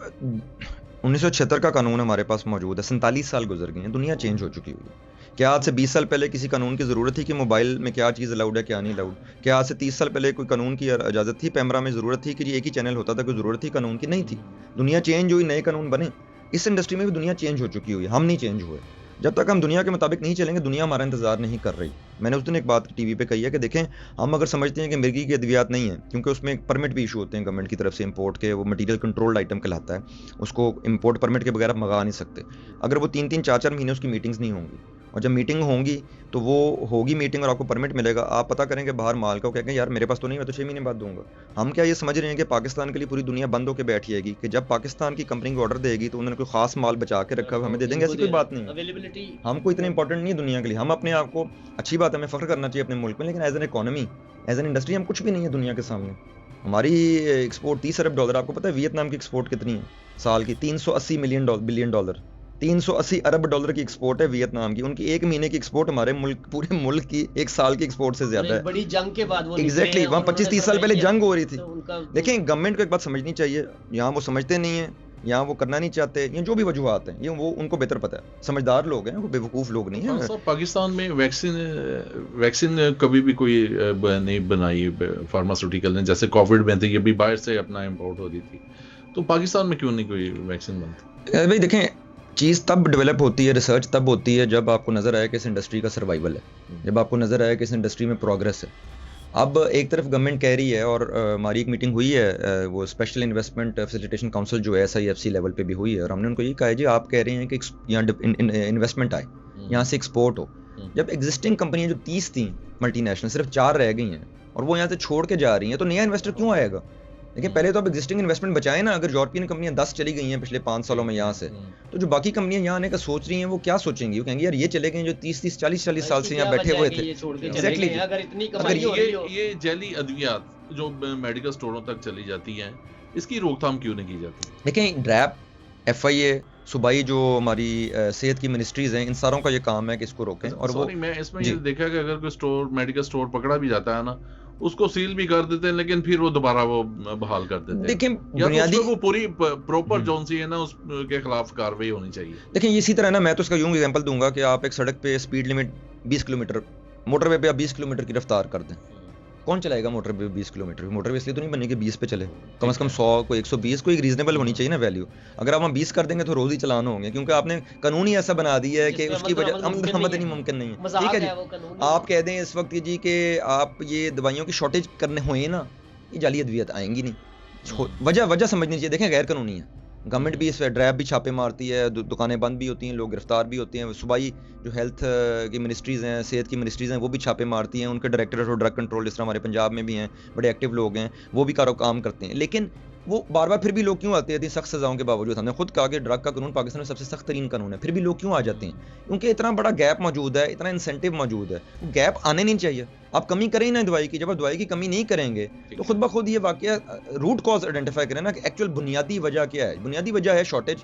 1976 का कानून हमारे पास मौजूद है, 47 साल गुजर गए हैं, दुनिया चेंज हो चुकी हुई है। क्या आज से 20 साल पहले किसी कानून की ज़रूरत थी कि मोबाइल में क्या चीज़ अलाउड है क्या नहीं अलाउड? क्या आज से 30 साल पहले कोई कानून की इजाज़त थी? पैमरा में ज़रूरत थी कि एक ही चैनल होता था, कोई ज़रूरत थी कानून की? नहीं थी। दुनिया चेंज हुई, नए कानून बने। इस इंडस्ट्री में भी दुनिया चेंज हो चुकी हुई है, हम नहीं चेंज हुए। जब तक हम दुनिया के मुताबिक नहीं चलेंगे, दुनिया हमारा इंतजार नहीं कर रही। मैंने उस दिन एक बात टीवी पे कही है कि देखें, हम अगर समझते हैं कि मिर्गी की अद्वियात नहीं है, क्योंकि उसमें एक परमिट भी इशू होते हैं गवर्नमेंट की तरफ से इंपोर्ट के, वो मटीरियल कंट्रोल्ड आइटम कहलाता है, उसको इंपोर्ट परमिट के बगैर आप मंगा नहीं सकते। अगर वो 3-3, 4-4 महीने उसकी मीटिंग्स नहीं होंगी और जब मीटिंग होंगी तो वो होगी मीटिंग और आपको परमिट मिलेगा, आप पता करेंगे बाहर माल का, वो कहेंगे यार मेरे पास तो नहीं, मैं तो 6 महीने बाद दूंगा। हम क्या ये समझ रहे हैं कि पाकिस्तान के लिए पूरी दुनिया बंद होकर बैठी है कि जब पाकिस्तान की कंपनी को ऑर्डर देगी तो उन्होंने कोई खास माल बचा के रखा, हमें दे देंगे, ऐसी कोई बात नहीं है। अवेलेबिलिटी हमको इतना इंपॉर्टेंट नहीं है दुनिया के लिए, हम अपने आप को, अच्छी बात है, हमें फख्र करना चाहिए अपने मुल्क में, लेकिन as an economy, as an industry हम कुछ भी नहीं है दुनिया के सामने। हमारी एक्सपोर्ट 30 अरब डॉलर, आपको पता है वियतनाम की एक्सपोर्ट कितनी है साल की? 380 बिलियन डॉलर, 380 अरब डॉलर की एक्सपोर्ट है वियतनाम की। उनकी एक महीने की एक्सपोर्ट हमारे मुल्क, पूरे मुल्क की एक साल की एक्सपोर्ट से ज्यादा है। बड़ी जंग के बाद वो एग्जैक्टली, वहाँ 25-30 साल पहले जंग हो रही थी। उनका देखें, गवर्नमेंट को एक बात समझनी चाहिए, यहाँ वो समझते नहीं है, यहाँ वो करना नहीं चाहते, ये जो भी वजूहत हैं, ये वो उनको बेहतर पता है, समझदार लोग हैं, वो बेवकूफ़ लोग नहीं हाँ हैं। सर, पाकिस्तान में वैक्सीन कभी भी कोई नहीं बनाई फार्मास्यूटिकल ने, जैसे कोविड में थी, ये भी बाहर से अपना इंपोर्ट हो रही थी, तो पाकिस्तान में क्यों नहीं कोई वैक्सीन बनती? भाई देखें, चीज़ तब डेवलप होती है, रिसर्च तब होती है जब आपको नज़र आए कि इस इंडस्ट्री का सर्वाइवल है, जब आपको नज़र आए कि इस इंडस्ट्री में प्रोग्रेस है। अब एक तरफ गवर्नमेंट कह रही है, और हमारी एक मीटिंग हुई है, वो स्पेशल इन्वेस्टमेंट फैसिलिटेशन काउंसिल जो है SIFC लेवल पे भी हुई है, और हमने उनको ये कहा है जी आप कह रहे हैं कि यहाँ इन्वेस्टमेंट आए, यहाँ से एक्सपोर्ट हो, जब एग्जिस्टिंग कंपनियाँ जो 30 थी मल्टीनेशनल, सिर्फ 4 रह गई हैं और वो यहाँ से छोड़ के जा रही हैं, तो नया इन्वेस्टर क्यों आएगा? लेकिन पहले तो आप एग्जिस्टिंग इन्वेस्टमेंट बचाएं ना। अगर यूरोपियन कंपनियां 10 चली गई हैं पिछले 5 सालों में यहाँ से, तो जो बाकी कंपनियां यहाँ आने का सोच रही हैं वो क्या सोचेंगी? वो कहेंगी यार ये चले गए जो 30-30 40-40 साल से यहाँ बैठे हुए थे। एग्जैक्टली, अगर इतनी कमाई हो रही हो। ये जैली अद्वियात जो मेडिकल स्टोरों तक चली जाती हैं, इसकी रोकथाम क्यों नहीं की जाती? देखें, ड्रैप, FIA, सूबाई जो हमारी सेहत की मिनिस्ट्रीज हैं, इन सारों का ये काम है कि इसको रोकें। और वो मैं इसमें ये देखा कि अगर कोई स्टोर, मेडिकल स्टोर पकड़ा भी जाता है ना, उसको सील भी कर देते हैं, लेकिन फिर वो दोबारा वो बहाल कर देते हैं। देखिए, या बुनियादी तो वो पूरी प्रॉपर जोन सी है ना, उसके खिलाफ कार्रवाई होनी चाहिए। देखिए, इसी तरह ना, मैं तो इसका यूं एग्जांपल दूंगा कि आप एक सड़क पे स्पीड लिमिट 20 किलोमीटर, मोटरवे पे आप 20 किलोमीटर की रफ्तार कर दें, कौन चलाएगा मोटरवे 20 किलोमीटर? मोटरवे इसलिए तो नहीं बनी कि 20 पे चले, कम से कम 100 को 120 को एक रीजनेबल होनी चाहिए ना वैल्यू। अगर आप 20 कर देंगे तो रोज ही चलान होंगे, क्योंकि आपने कानून ही ऐसा बना दिया है कि उसकी वजह अमल मुमकिन नहीं है। ठीक है जी, आप कह दें इस वक्त जी कि आप ये दवाइयों की शॉर्टेज करने हुए ना, ये जाली अद्वियत आएंगी नहीं। वजह समझनी चाहिए। देखें, गैर कानूनी है, गवर्नमेंट भी इस ड्रैप भी छापे मारती है, दुकानें बंद भी होती हैं, लोग गिरफ्तार भी होते हैं, सूबाई जो हेल्थ की मिनिस्ट्रीज़ हैं, सेहत की मिनिस्ट्रीज़ हैं, वो भी छापे मारती हैं, उनके डायरेक्टर और ड्रग कंट्रोल, जिस तरह हमारे पंजाब में भी हैं, बड़े एक्टिव लोग हैं, वो भी काम करते हैं। लेकिन वो बार बार फिर भी लोग क्यों आते हैं? सख्त सजाओं के बावजूद, हमने खुद कहा कि ड्रग का कानून पाकिस्तान में सबसे सख्त तरीन कानून है, फिर भी लोग क्यों आ जाते हैं? क्योंकि इतना बड़ा गैप मौजूद है, इतना इंसेंटिव मौजूद है, गैप आने नहीं चाहिए। आप कमी करें ना दवाई की, जब आप दवाई की कमी नहीं करेंगे तो खुद ब खुद ये वाकया रूट कॉज आइडेंटिफाई करें ना कि एक्चुअल बुनियादी वजह क्या है। बुनियादी वजह है शॉर्टेज,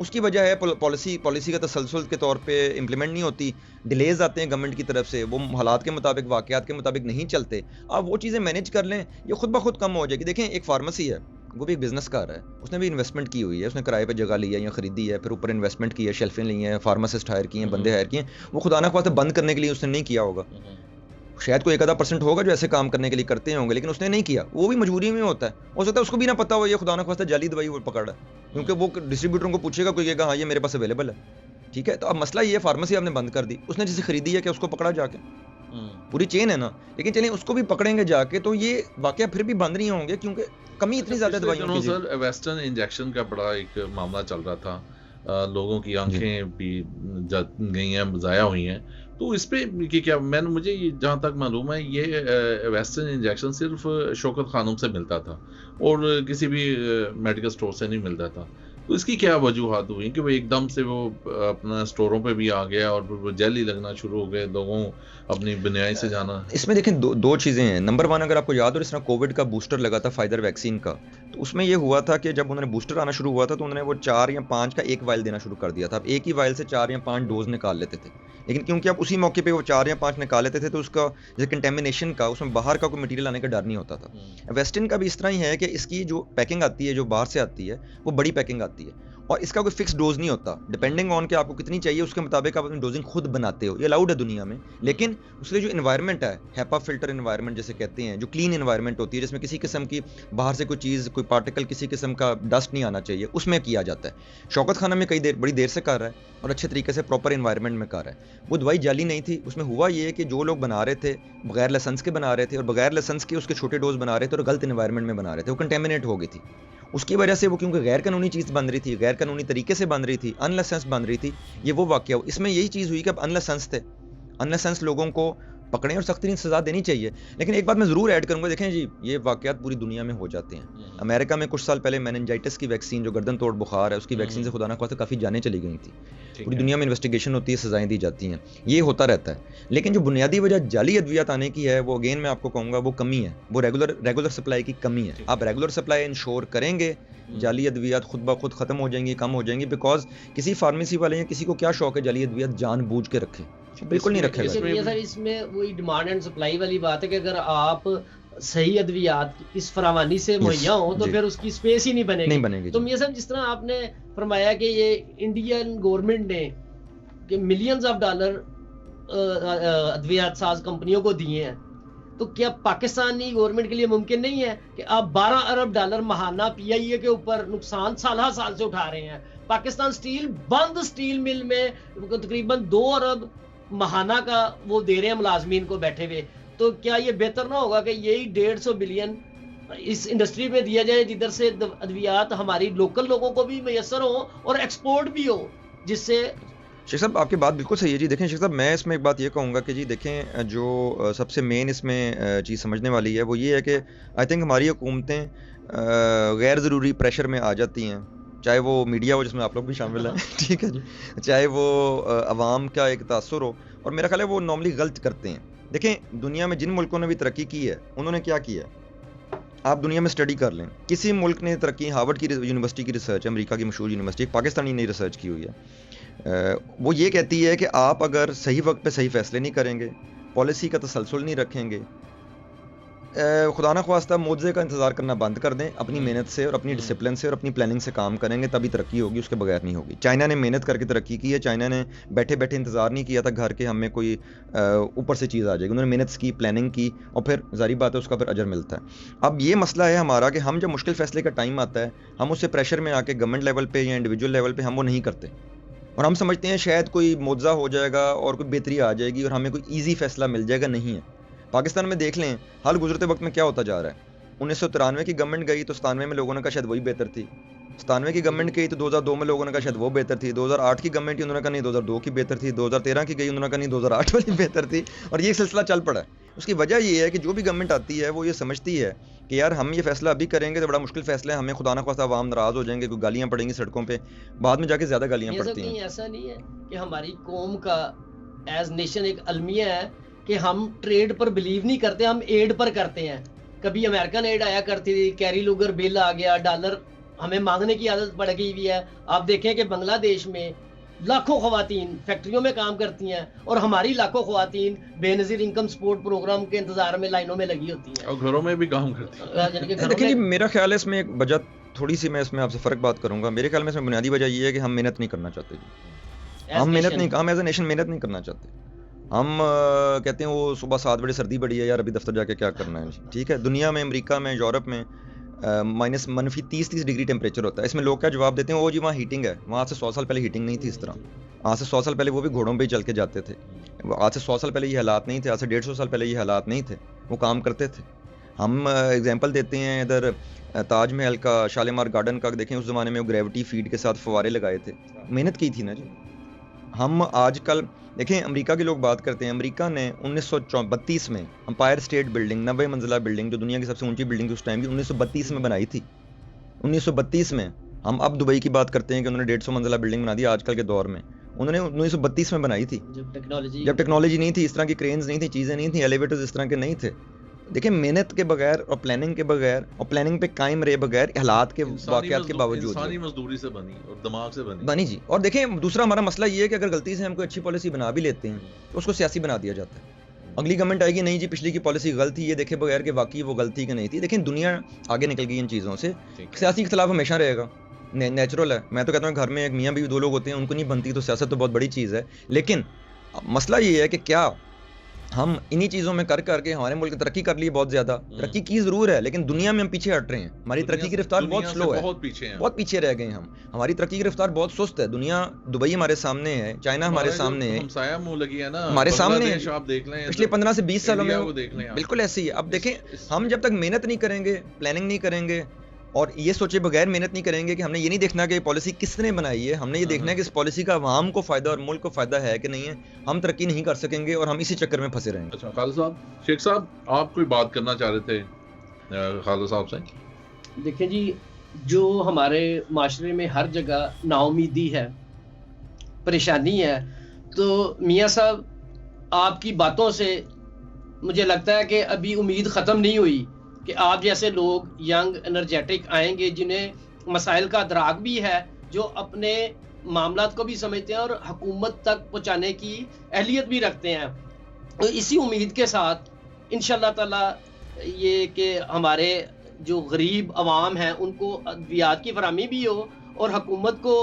उसकी वजह है पॉलिसी का तसलसल के तौर पे इम्प्लीमेंट नहीं होती, डिलेज आते हैं गवर्नमेंट की तरफ से, वो हालात के मुताबिक, वाकयात के मुताबिक नहीं चलते। आप वो चीज़ें मैनेज कर लें, ये खुद ब खुद कम हो जाएगी। देखें, एक फार्मेसी है, वो भी एक बिजनेस कर रहा है, उसने भी इन्वेस्टमेंट की हुई है, उसने किराए पे जगह ली है या खरीदी है, फिर ऊपर इन्वेस्टमेंट की है, शेल्फें ली हैं, फार्मासिस्ट हायर किए हैं, बंदे हायर किए हैं। वो खुदा ना ख्वास्ते बंद करने के लिए उसने नहीं किया होगा, शायद कोई 1-आधा% होगा जो ऐसे काम करने के लिए करते होंगे, लेकिन उसने नहीं किया, वो भी मजबूरी में होता है। हो सकता है उसको भी ना पता हो ये खुदा ना ख्वास्ता जाली दवाई वो पकड़ है, क्योंकि वो डिस्ट्रीब्यूटरों को पूछेगा, कोई कहेगा हाँ ये मेरे पास अवेलेबल है। ठीक है, तो अब मसला ये, फार्मेसी आपने बंद कर दी, उसने जिसे खरीदी है कि उसको पकड़ा जाके, पूरी चेन है ना, लेकिन चलिए उसको भी पकड़ेंगे जाके, तो ये वाकया फिर भी बंद नहीं होंगे, क्योंकि कमी इतनी ज्यादा दवाइयों की। सर, वेस्टर्न इंजेक्शन का बड़ा एक मामला चल रहा था, लोगों की आंखें भी गई हैं, ज़ाया हुई हैं, तो इस पे कि क्या, मुझे जहाँ तक मालूम है ये वेस्टर्न इंजेक्शन सिर्फ शौकत खानों से मिलता था और किसी भी मेडिकल स्टोर से नहीं मिलता था, तो इसकी क्या वजूहत हुई कि वो एकदम से वो अपना स्टोरों पे भी आ गया और वो जेली लगना शुरू हो गए, लोगों अपनी बुनियादी से जाना? इसमें देखें, दो चीज़ें हैं। नंबर 1, अगर आपको याद हो, इस तरह कोविड का बूस्टर लगा था फाइजर वैक्सीन का, तो उसमें ये हुआ था कि जब उन्होंने बूस्टर आना शुरू हुआ था तो उन्होंने वो 4 या 5 का एक वाइल देना शुरू कर दिया था। अब एक ही वाइल से 4 या 5 डोज निकाल लेते थे, लेकिन क्योंकि आप उसी मौके पे वो 4 या 5 निकाल लेते थे, तो उसका जैसे कंटेमिनेशन का, उसमें बाहर का कोई मटेरियल आने का डर नहीं होता था। वेस्टर्न का भी इस तरह ही है कि इसकी जो पैकिंग आती है, जो बाहर से आती है, वो बड़ी पैकिंग आती है और इसका कोई फिक्स डोज नहीं होता, डिपेंडिंग ऑन कि आपको कितनी चाहिए उसके मुताबिक आप अपनी डोजिंग खुद बनाते हो। ये अलाउड है दुनिया में, लेकिन उसके जो इन्वायरमेंट है, हैपा फिल्टर इन्वायरमेंट जैसे कहते हैं, जो क्लीन इन्वायरमेंट होती है, जिसमें किसी किस्म की बाहर से कोई चीज़, कोई पार्टिकल, किसी किस्म का डस्ट नहीं आना चाहिए, उसमें किया जाता है। शौकत खाना में बड़ी देर से कर रहा है और अच्छे तरीके से प्रॉपर इन्वायरमेंट में कर रहा है। वो दवाई जाली नहीं थी, उसमें हुआ ये कि जो लोग बना रहे थे बगैर लाइसेंस के बना रहे थे और बगैर लाइसेंस के उसके छोटे डोज बना रहे थे और गलत इन्वायरमेंट में बना रहे थे, वो कंटेमिनेट हो गई थी। उसकी वजह से वो क्योंकि गैर कानूनी चीज़ बन रही थी, गैर कानूनी तरीके से बन रही थी, अनलाइसेंस बन रही थी, ये वो वाक़या। इसमें यही चीज़ हुई कि अब अनलाइसेंस थे, अनलाइसेंस लोगों को पकड़ें और सख्त तरीन सज़ा देनी चाहिए। लेकिन एक बात मैं ज़रूर ऐड करूँगा, देखें जी, ये वाक़यात पूरी दुनिया में हो जाते हैं। अमेरिका में कुछ साल पहले मेनिंजाइटिस की वैक्सीन, जो गर्दन तोड़ बुखार है, उसकी वैक्सीन से खुदा ना ख्वास्ता काफ़ी जानें चली गई थी। पूरी दुनिया में इन्वेस्टिगेशन होती है, सज़ाएँ दी जाती हैं, ये होता रहता है। लेकिन जो बुनियादी वजह जाली अद्वियात आने की है, वो अगेन मैं आपको कहूँगा वो कमी है, वो रेगुलर सप्लाई की कमी है। आप रेगुलर सप्लाई इंश्योर करेंगे, जाली अद्वियात खुद ब खुद ख़त्म हो जाएंगी, कम हो जाएंगी। बिकॉज किसी फार्मेसी वाले या किसी को क्या शौक है जाली अद्वियात जानबूझ के रखे? बिल्कुल नहीं रखेगा। सर इसमें वही डिमांड एंड सप्लाई वाली बात है कि अगर आप सही अद्वियात इस फरावानी से मुहैया हो तो फिर उसकी स्पेस ही नहीं बनेगी। तो मियां साहब, जिस तरह आपने फरमाया कि ये इंडियन गवर्नमेंट ने कि मिलियंस ऑफ डॉलर अद्वियात साज कंपनियों को दिए हैं, तो क्या पाकिस्तानी गवर्नमेंट के लिए मुमकिन नहीं है कि आप 12 अरब डॉलर महाना पीआईए के ऊपर नुकसान साल से उठा रहे हैं? पाकिस्तान स्टील बंद स्टील मिल में तकरीबन 2 अरब महाना का वो दे रहे हैं मुलाजमीन को बैठे हुए। तो क्या ये बेहतर ना होगा कि यही 150 बिलियन इस इंडस्ट्री में दिया जाए, जिधर से अद्वियात हमारी लोकल लोगों को भी मैसर हो और एक्सपोर्ट भी हो, जिससे। शेख साहब, आपकी बात बिल्कुल सही है जी। देखें शेख साहब, मैं इसमें एक बात ये कहूँगा कि जी देखें, जो सबसे मेन इसमें चीज़ समझने वाली है वो ये है कि आई थिंक हमारी हुकूमतें गैर ज़रूरी प्रेशर में आ जाती हैं, चाहे वो मीडिया हो जिसमें आप लोग भी शामिल हैं, ठीक है जी, चाहे वो अवाम का एक तासुर हो, और मेरा ख्याल है वो नॉर्मली गलत करते हैं। देखें, दुनिया में जिन मुल्कों ने भी तरक्की की है, उन्होंने क्या किया है? आप दुनिया में स्टडी कर लें, किसी मुल्क ने तरक्की, हार्वर्ड की यूनिवर्सिटी की रिसर्च, अमेरिका की मशहूर यूनिवर्सिटी, पाकिस्तानी ने रिसर्च की हुई है, वो ये कहती है कि आप अगर सही वक्त पे सही फैसले नहीं करेंगे, पॉलिसी का तसलसल नहीं रखेंगे, खुदा ना ख्वास्ता मुआवजे का इंतज़ार करना बंद कर दें, अपनी मेहनत से और अपनी डिसिप्लिन से और अपनी प्लानिंग से काम करेंगे, तभी तरक्की होगी, उसके बगैर नहीं होगी। चाइना ने मेहनत करके तरक्की की है, चाइना ने बैठे बैठे इंतज़ार नहीं किया था घर के हमें कोई ऊपर से चीज़ आ जाएगी, उन्होंने मेहनत की, प्लानिंग की, और फिर जारी बात है उसका फिर अजर मिलता है। अब ये मसला है हमारा कि हम जब मुश्किल फैसले का टाइम आता है, हम उससे प्रेशर में आके गवर्नमेंट लेवल पर या इंडिविजुअल लेवल पर हम वो नहीं करते, और हम समझते हैं शायद कोई मुआवजा हो जाएगा और कोई बेहतरी आ जाएगी और हमें कोई ईजी फैसला मिल जाएगा। नहीं है। पाकिस्तान में देख लें, हाल गुजरते वक्त में क्या होता जा रहा है। 1993 की गवर्नमेंट गई तो 97 में लोगों ने कहा शायद वही बेहतर थी, 97 की गवर्नमेंट गई तो 2002 में लोगों ने कहा शायद वो बेहतर थी, 2008 की गवर्नमेंट उन्होंने कहा नहीं 2002 की बेहतर थी, 2013 की गई उन्होंने कहा नहीं 2008 वाली बेहतर थी, और ये सिलसिला चल पड़ा है। उसकी वजह ये है कि जो भी गवर्नमेंट आती है वो ये समझती है कि यार हम ये फैसला अभी करेंगे तो बड़ा मुश्किल फैसला है, हमें खुदा ना ख्वास्ता आवाम नाराज़ हो जाएंगे, कोई गालियाँ पड़ेंगी सड़कों पे, बाद में जाके ज़्यादा गालियाँ पड़ती हैं। ऐसा नहीं है कि हमारी कौम का एज नेशन एक अलमिया है कि हम ट्रेड पर बिलीव नहीं करते, हम एड पर करते हैं। कभी अमेरिकन एड आया करती थी, कैरी लूगर बिल आ गया, डॉलर हमें मांगने की आदत पड़ गई हुई है। आप देखें कि बांग्लादेश में लाखों ख़वातीन फैक्ट्रियों में काम करती हैं और हमारी लाखों ख़वातीन बेनज़ीर इनकम सपोर्ट प्रोग्राम के इंतजार में लाइनों में लगी होती हैं और घरों में भी काम करती हैं। देखिए जी, मेरा ख्याल है इसमें एक वजह थोड़ी सी, मैं इसमें आपसे फ़र्क बात करूंगा। मेरे ख्याल में इसमें बुनियादी वजह ये है कि हम मेहनत नहीं करना चाहते जी, हम एज ए नेशन मेहनत नहीं करना चाहते। हम कहते हैं वो सुबह 7 बजे सर्दी बड़ी है यार, अभी दफ्तर जाके क्या करना है। ठीक है, दुनिया में, अमेरिका में, यूरोप में -30 डिग्री टेम्परेचर होता है। इसमें लोग क्या जवाब देते हैं, वो जी वहाँ हीटिंग है। वहाँ से 100 साल पहले हीटिंग नहीं थी इस तरह। आज से 100 साल पहले वो भी घोड़ों पे ही चल के जाते थे। आज से 100 साल पहले ये हालात नहीं थे, आज से 150 साल पहले ये हालात नहीं थे, वो काम करते थे। हम एग्जांपल देते हैं इधर ताजमहल का, शालीमार गार्डन का, देखें उस ज़माने में वो ग्रेविटी फीड के साथ फवारे लगाए थे, मेहनत की थी ना जी। हम आजकल देखें, अमेरिका के लोग बात करते हैं, अमेरिका ने 1932 में एम्पायर स्टेट बिल्डिंग, 90 मंजिला बिल्डिंग, जो दुनिया की सबसे ऊंची बिल्डिंग उस टाइम की 1932 में बनाई थी। 1932 में। हम अब दुबई की बात करते हैं कि उन्होंने 150 मंजिला बिल्डिंग बना दी आजकल के दौर में, उन्होंने 1932 में बनाई थी, जब टेक्नोलॉजी नहीं थी, इस तरह की क्रेन्स नहीं थी, चीज़ें नहीं थी, एलिवेटर्स इस तरह के नहीं थे। देखिए, मेहनत के बगैर और प्लानिंग के बगैर और प्लानिंग पे कायम रहे बगैर, हालात के वाक़यात के बावजूद, इंसानी मजदूरी से बनी और दिमाग से बनी जी। और देखें, दूसरा हमारा मसला ये है कि अगर गलती से हम कोई अच्छी पॉलिसी बना भी लेते हैं तो उसको सियासी बना दिया जाता है। अगली गवर्नमेंट आएगी, नहीं जी पिछली की पॉलिसी गलत थी, ये देखे बगैर कि वाकई वो गलती की नहीं थी। लेकिन दुनिया आगे निकल गई इन चीज़ों से, सियासी इख्तलाफ हमेशा रहेगा, नेचुरल है। मैं तो कहता हूँ घर में एक मियाँ बीवी 2 लोग होते हैं, उनको नहीं बनती तो सियासत तो बहुत बड़ी चीज़ है। लेकिन मसला ये है कि क्या हम इन्हीं चीज़ों में कर करके हमारे मुल्क की तरक्की कर ली, बहुत ज़्यादा तरक्की की ज़रूर है, लेकिन दुनिया में हम पीछे हट रहे हैं। हमारी तरक्की की रफ्तार बहुत स्लो है, बहुत पीछे रह गए हम। हमारी तरक्की की रफ्तार बहुत सुस्त है। दुनिया, दुबई हमारे सामने है, चाइना हमारे सामने है, हमारे सामने है, पिछले 15 से 20 सालों में बिल्कुल ऐसी है। अब देखें, हम जब तक मेहनत नहीं करेंगे, प्लानिंग नहीं करेंगे, और ये सोचे बगैर मेहनत नहीं करेंगे कि हमने ये नहीं देखना कि पॉलिसी किसने बनाई है, हमने ये देखना है कि इस पॉलिसी का आवाम को फ़ायदा और मुल्क को फ़ायदा है कि नहीं है। हम तरक्की नहीं कर सकेंगे और हम इसी चक्कर में फंसे रहेंगे। अच्छा खालिद साहब, शेख साहब आप कोई बात करना चाह रहे थे खालिद साहब से? देखिए जी, जो हमारे माशरे में हर जगह नाउमीदी है, परेशानी है, तो मियाँ साहब आपकी बातों से मुझे लगता है कि अभी उम्मीद ख़त्म नहीं हुई कि आप जैसे लोग यंग एनर्जेटिक आएंगे जिन्हें मसाइल का अदराक भी है, जो अपने मामलात को भी समझते हैं और हुकूमत तक पहुँचाने की अहलियत भी रखते हैं। तो इसी उम्मीद के साथ इंशाल्लाह ताला ये कि हमारे जो गरीब अवाम हैं उनको अद्वियात की फराहमी भी हो और हुकूमत को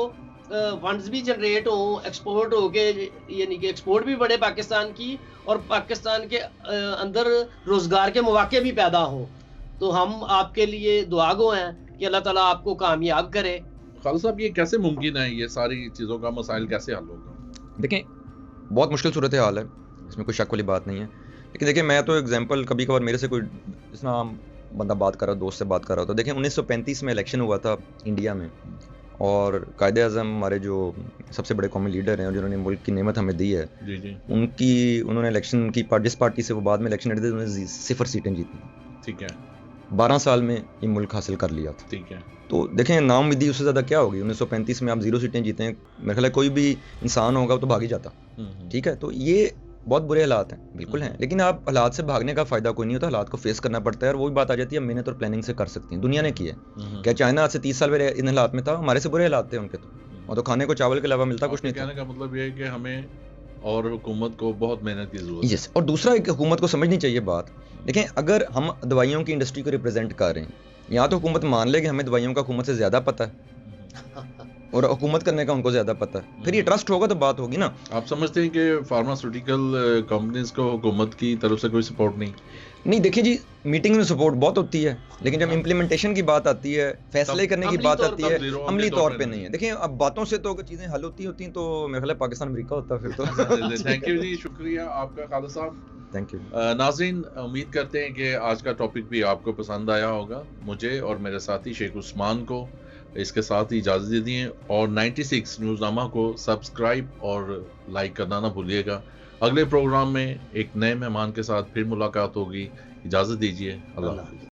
फंड्स भी जनरेट हो, एक्सपोर्ट हो के, यानी कि एक्सपोर्ट भी बढ़े पाकिस्तान की और पाकिस्तान के अंदर रोज़गार के मौके भी पैदा हो। तो हम आपके लिए दुआगो हैं कि अल्लाह ताला आपको कामयाब करे। खालिद साहब, ये कैसे मुमकिन है, ये सारी चीज़ों का मसाइल कैसे हल होगा? देखें, बहुत मुश्किल सूरत हाल है, इसमें कोई शक वाली बात नहीं है। लेकिन देखिए, मैं तो एग्जांपल कभी कभार मेरे से कोई जिस नाम बंदा बात कर रहा, दोस्त से बात कर रहा था, देखें 1935 में इलेक्शन हुआ था इंडिया में और कायदे आज़म हमारे जो सबसे बड़े कौमी लीडर हैं और जिन्होंने मुल्क की नेमत हमें दी है, जी उन्होंने इलेक्शन की जिस पार्टी से वो बाद में इलेक्शन लड़े थे, उन्होंने 0 सीटें जीती। ठीक है, 12 साल में ये मुल्क हासिल कर लिया था। ठीक है। तो देखें, नाउम्मीदी उससे ज़्यादा क्या होगी। 1935 में आप 0 सीटें जीते हैं, मेरे ख्याल है कोई भी इंसान होगा तो भाग ही जाता। ठीक है, तो ये बहुत बुरे हालात हैं, बिल्कुल हैं, लेकिन आप हालात से भागने का फ़ायदा कोई नहीं होता, हालात को फेस करना पड़ता है। और वही बात आ जाती है, मेहनत और प्लानिंग से कर सकती हैं, दुनिया ने की है। क्या चाइना आज से 30 साल पहले इन हालात में था? हमारे से बुरे हालात थे उनके और तो खाने को चावल के अलावा मिलता कुछ नहीं था। कहने का मतलब ये है कि हमें और हुकूमत को बहुत मेहनत की ज़रूरत है। यस, और दूसरा एक हुकूमत को समझनी चाहिए बात। देखें, अगर हम दवाइयों की इंडस्ट्री को रिप्रेजेंट कर रहे हैं, या तो हुकूमत मान ले कि हमें दवाइयों का हुकूमत से ज़्यादा पता है और हुकूमत करने का उनको ज़्यादा पता है, फिर ये ट्रस्ट होगा तो बात होगी ना। आप समझते हैं कि फार्मास्यूटिकल कंपनीज को हुकूमत की तरफ से कोई सपोर्ट नहीं? देखिए जी, मीटिंग में सपोर्ट बहुत होती है, लेकिन जब इम्प्लीमेंटेशन की बात आती है, फैसले करने की बात आती है, अमली तौर पे नहीं है। देखिए, अब बातों से तो चीज़ें हल होती तो मेरे ख्याल है पाकिस्तान अमेरिका होता फिर तो। थैंक यू जी, शुक्रिया आपका खालिद साहब। Thank you. नाज़रीन, उम्मीद करते हैं कि आज का टॉपिक भी आपको पसंद आया होगा। मुझे और मेरे साथी शेख उस्मान को इसके साथ ही इजाज़त दे दिए और 96 न्यूज़नामा को सब्सक्राइब और लाइक करना ना भूलिएगा। अगले प्रोग्राम में एक नए मेहमान के साथ फिर मुलाकात होगी। इजाज़त दीजिए, अल्लाह हाफ़िज़।